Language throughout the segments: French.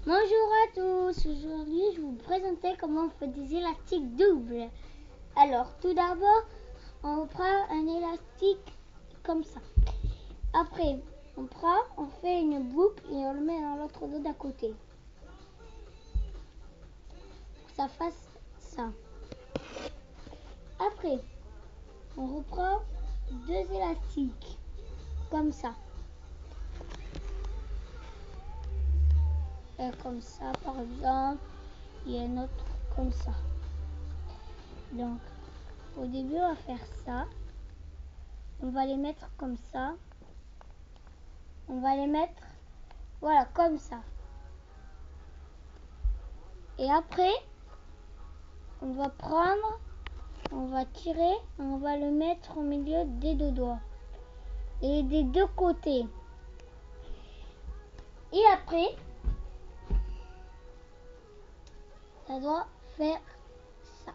Bonjour à tous, aujourd'hui je vais vous présenter comment on fait des élastiques doubles. Alors tout d'abord on prend un élastique comme ça. Après on fait une boucle et on le met dans l'autre dos d'à côté. Pour que ça fasse ça. Après on reprend deux élastiques comme ça. Comme ça par exemple, et un autre comme ça. Donc au début on va faire ça, on va les mettre comme ça, on va les mettre voilà comme ça, et après on va prendre, on va tirer, on va le mettre au milieu des deux doigts et des deux côtés, et après ça doit faire ça,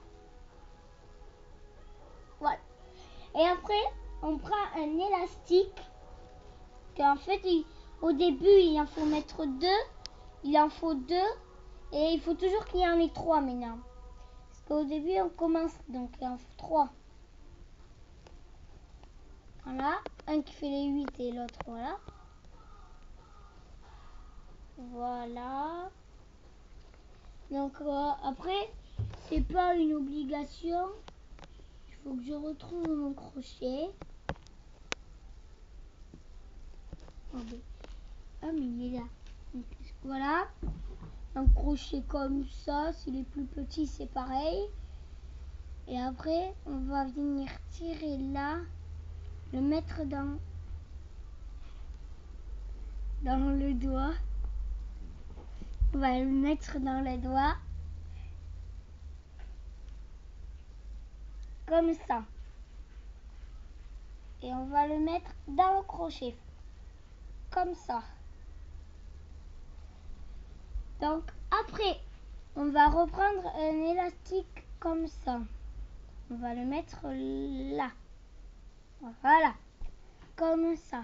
voilà. Et après on prend un élastique qu'en fait au début il en faut mettre deux, il en faut deux, et il faut toujours qu'il y en ait trois maintenant, parce qu'au début on commence, donc il en faut trois. Voilà, un qui fait les 8 et l'autre voilà. Voilà. Donc après, c'est pas une obligation. Il faut que je retrouve mon crochet. Ah mais il est là. Donc, voilà. Un crochet comme ça, s'il est plus petit c'est pareil. Et après, on va venir tirer là, le mettre dans le doigt. On va le mettre dans le doigt. Comme ça. Et on va le mettre dans le crochet. Comme ça. Donc après, on va reprendre un élastique comme ça. On va le mettre là. Voilà. Comme ça.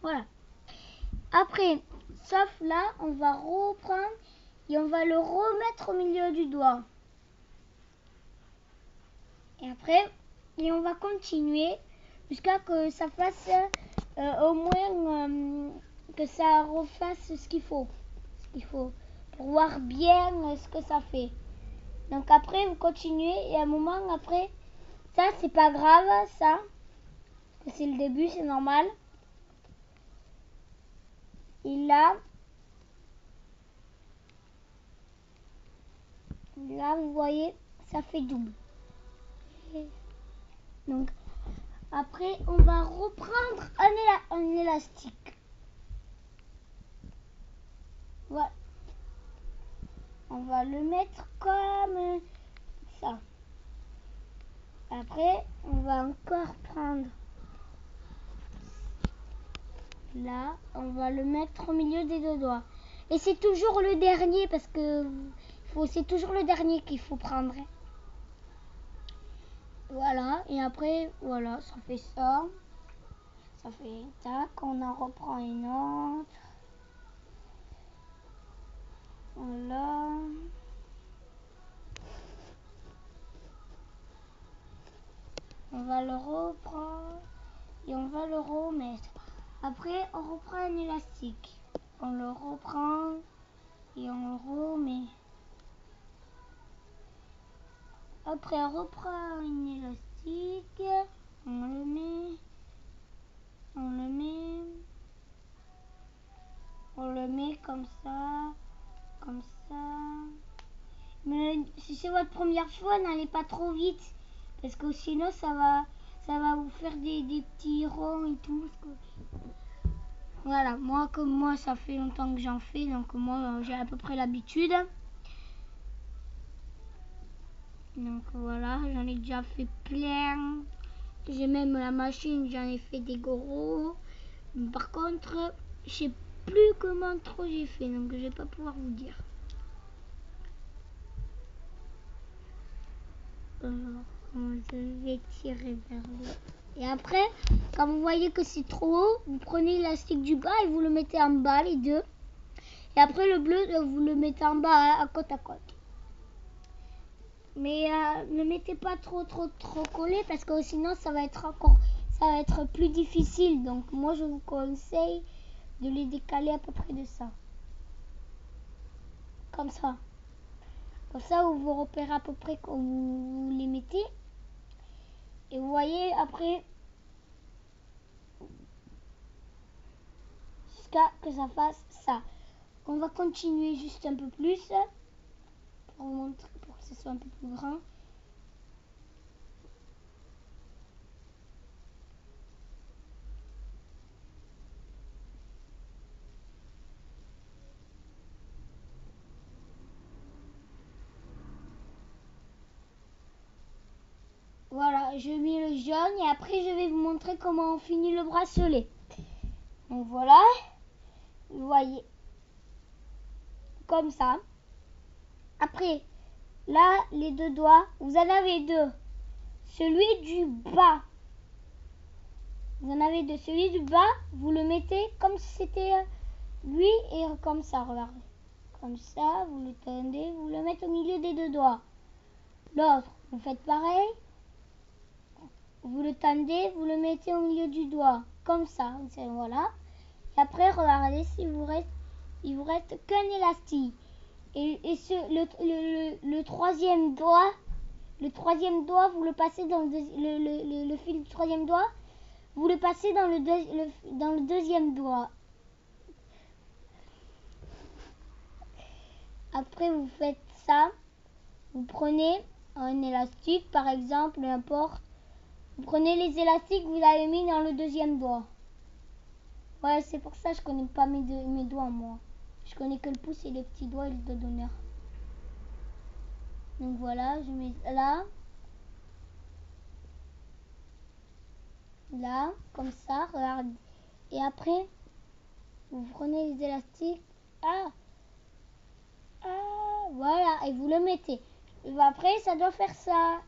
Voilà. Après, sauf là, on va reprendre et on va le remettre au milieu du doigt. Et après, on va continuer jusqu'à que ça fasse au moins que ça refasse ce qu'il faut. Pour voir bien ce que ça fait. Donc après, vous continuez et à un moment après, ça c'est pas grave, ça. Parce que c'est le début, c'est normal. Et là, vous voyez, ça fait double. Donc après, on va reprendre un élastique. Voilà. On va le mettre comme ça. Après, on va encore prendre là, on va le mettre au milieu des deux doigts. Et c'est toujours le dernier parce que c'est toujours le dernier qu'il faut prendre. Voilà, et après, voilà, ça fait ça. Ça fait tac, on en reprend une autre. Voilà. On va le reprendre et on va le remettre. Après, on reprend un élastique. On le reprend et on le remet. Après, on reprend un élastique. On le met. On le met. On le met comme ça. Comme ça. Mais si c'est votre première fois, n'allez pas trop vite. Parce que sinon, ça va vous faire des petits ronds et tout. Voilà, comme moi, ça fait longtemps que j'en fais. Donc moi, j'ai à peu près l'habitude. Donc voilà, j'en ai déjà fait plein. J'ai même la machine, j'en ai fait des gros. Par contre, je sais plus comment trop j'ai fait. Donc je vais pas pouvoir vous dire. Alors, je vais tirer vers le Et après, quand vous voyez que c'est trop haut, vous prenez l'élastique du bas et vous le mettez en bas, les deux. Et après le bleu, vous le mettez en bas à côte à côte. Mais ne mettez pas trop collé parce que sinon ça va être plus difficile. Donc moi je vous conseille de les décaler à peu près de ça. Comme ça. Comme ça vous repérez à peu près quand vous les mettez. Et vous voyez après jusqu'à que ça fasse ça. On va continuer juste un peu plus pour vous montrer, pour que ce soit un peu plus grand. Voilà, je mets le jaune et après je vais vous montrer comment on finit le bracelet. Donc voilà, vous voyez, comme ça. Après, là, les deux doigts, vous en avez deux. Celui du bas, vous en avez deux. Celui du bas, vous le mettez comme si c'était lui et comme ça, regardez. Comme ça, vous le tendez, vous le mettez au milieu des deux doigts. L'autre, vous faites pareil. Vous le tendez, vous le mettez au milieu du doigt. Comme ça, voilà. Et après, regardez, il vous reste qu'un élastique. Et le troisième doigt, vous le passez dans le fil du troisième doigt, vous le passez dans le deuxième doigt. Après, vous faites ça. Vous prenez un élastique, par exemple, n'importe. Vous prenez les élastiques que vous avez mis dans le deuxième doigt. Ouais, c'est pour ça que je connais pas mes doigts, moi. Je connais que le pouce et les petits doigts et le doigt d'honneur. Donc voilà, je mets là. Là, comme ça, regarde. Et après, vous prenez les élastiques. Voilà, et vous le mettez. Et après, ça doit faire ça.